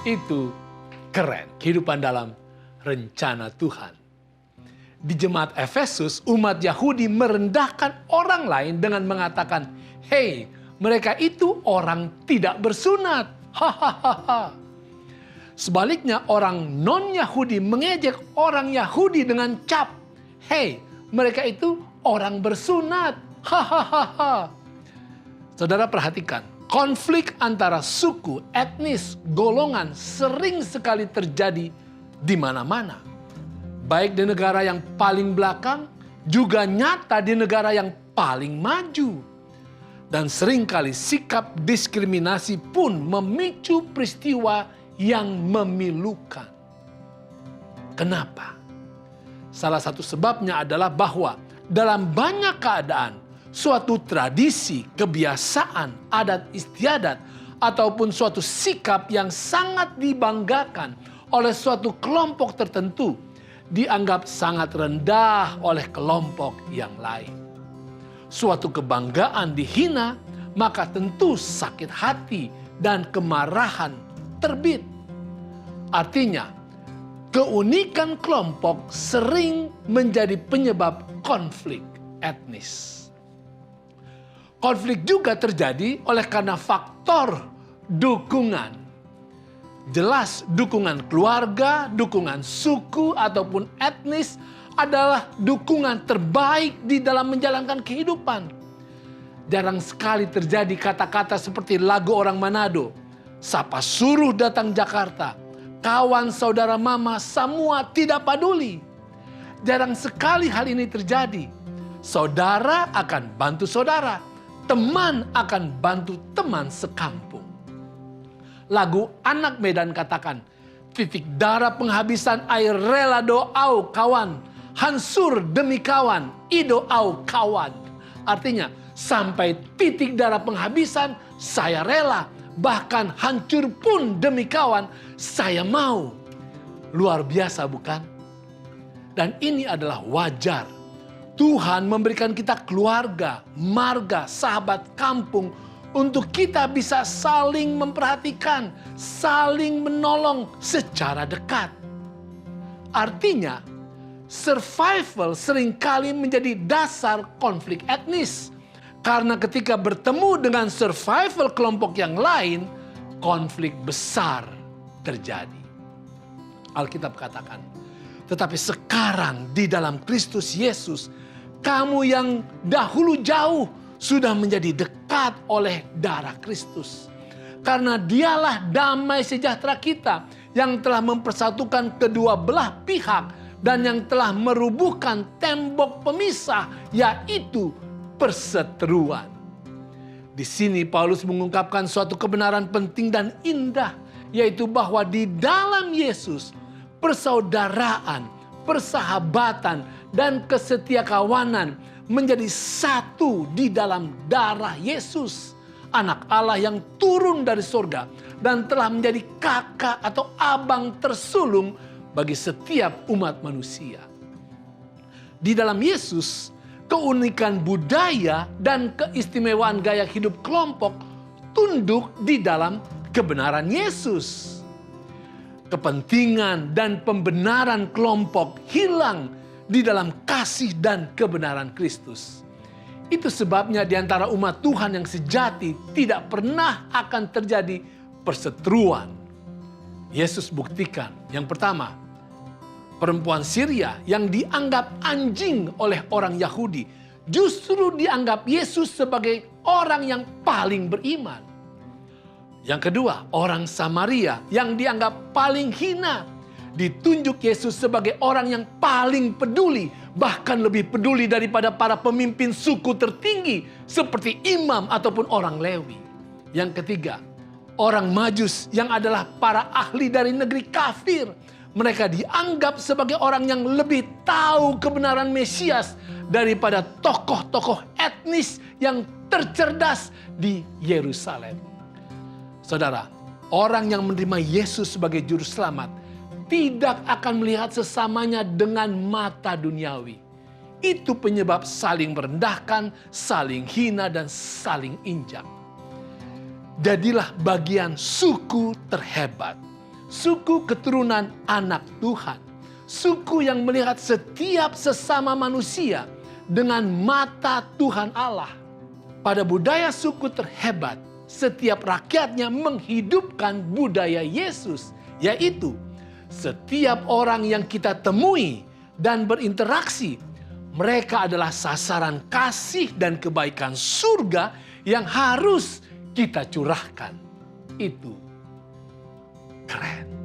Itu keren, kehidupan dalam rencana Tuhan. Di jemaat Efesus, umat Yahudi merendahkan orang lain dengan mengatakan, "Hei, mereka itu orang tidak bersunat." Hahaha. Sebaliknya, orang non-Yahudi mengejek orang Yahudi dengan cap, "Hei, mereka itu orang bersunat." Hahaha. Saudara perhatikan, konflik antara suku, etnis, golongan sering sekali terjadi di mana-mana. Baik di negara yang paling belakang, juga nyata di negara yang paling maju. Dan seringkali sikap diskriminasi pun memicu peristiwa yang memilukan. Kenapa? Salah satu sebabnya adalah bahwa dalam banyak keadaan, suatu tradisi, kebiasaan, adat istiadat, ataupun suatu sikap yang sangat dibanggakan oleh suatu kelompok tertentu dianggap sangat rendah oleh kelompok yang lain. Suatu kebanggaan dihina, maka tentu sakit hati dan kemarahan terbit. Artinya, keunikan kelompok sering menjadi penyebab konflik etnis. Konflik juga terjadi oleh karena faktor dukungan. Jelas dukungan keluarga, dukungan suku ataupun etnis adalah dukungan terbaik di dalam menjalankan kehidupan. Jarang sekali terjadi kata-kata seperti lagu orang Manado, "Sapa suruh datang Jakarta, kawan saudara mama semua tidak peduli." Jarang sekali hal ini terjadi. Saudara akan bantu saudara. Teman akan bantu teman sekampung. Lagu Anak Medan katakan, "Titik darah penghabisan air rela doau kawan, hancur demi kawan, idoau kawan." Artinya, sampai titik darah penghabisan, saya rela. Bahkan hancur pun demi kawan, saya mau. Luar biasa bukan? Dan ini adalah wajar. Tuhan memberikan kita keluarga, marga, sahabat kampung untuk kita bisa saling memperhatikan, saling menolong secara dekat. Artinya, survival seringkali menjadi dasar konflik etnis. Karena ketika bertemu dengan survival kelompok yang lain, konflik besar terjadi. Alkitab katakan, "Tetapi sekarang di dalam Kristus Yesus, kamu yang dahulu jauh sudah menjadi dekat oleh darah Kristus. Karena dialah damai sejahtera kita yang telah mempersatukan kedua belah pihak dan yang telah merubuhkan tembok pemisah, yaitu perseteruan." Di sini Paulus mengungkapkan suatu kebenaran penting dan indah, yaitu bahwa di dalam Yesus persaudaraan, persahabatan, dan kesetiakawanan menjadi satu di dalam darah Yesus, Anak Allah yang turun dari surga dan telah menjadi kakak atau abang tersulung bagi setiap umat manusia. Di dalam Yesus, keunikan budaya dan keistimewaan gaya hidup kelompok tunduk di dalam kebenaran Yesus. Kepentingan dan pembenaran kelompok hilang di dalam kasih dan kebenaran Kristus. Itu sebabnya di antara umat Tuhan yang sejati tidak pernah akan terjadi perseteruan. Yesus buktikan, yang pertama, perempuan Syria yang dianggap anjing oleh orang Yahudi justru dianggap Yesus sebagai orang yang paling beriman. Yang kedua, orang Samaria yang dianggap paling hina ditunjuk Yesus sebagai orang yang paling peduli, bahkan lebih peduli daripada para pemimpin suku tertinggi seperti imam ataupun orang Lewi. Yang ketiga, orang Majus yang adalah para ahli dari negeri kafir. Mereka dianggap sebagai orang yang lebih tahu kebenaran Mesias daripada tokoh-tokoh etnis yang tercerdas di Yerusalem. Saudara, orang yang menerima Yesus sebagai juru selamat tidak akan melihat sesamanya dengan mata duniawi. Itu penyebab saling merendahkan, saling hina, dan saling injak. Jadilah bagian suku terhebat. suku keturunan anak Tuhan. Suku yang melihat setiap sesama manusia dengan mata Tuhan Allah. Pada budaya suku terhebat, setiap rakyatnya menghidupkan budaya Yesus, yaitu setiap orang yang kita temui dan berinteraksi, mereka adalah sasaran kasih dan kebaikan surga yang harus kita curahkan. Itu keren.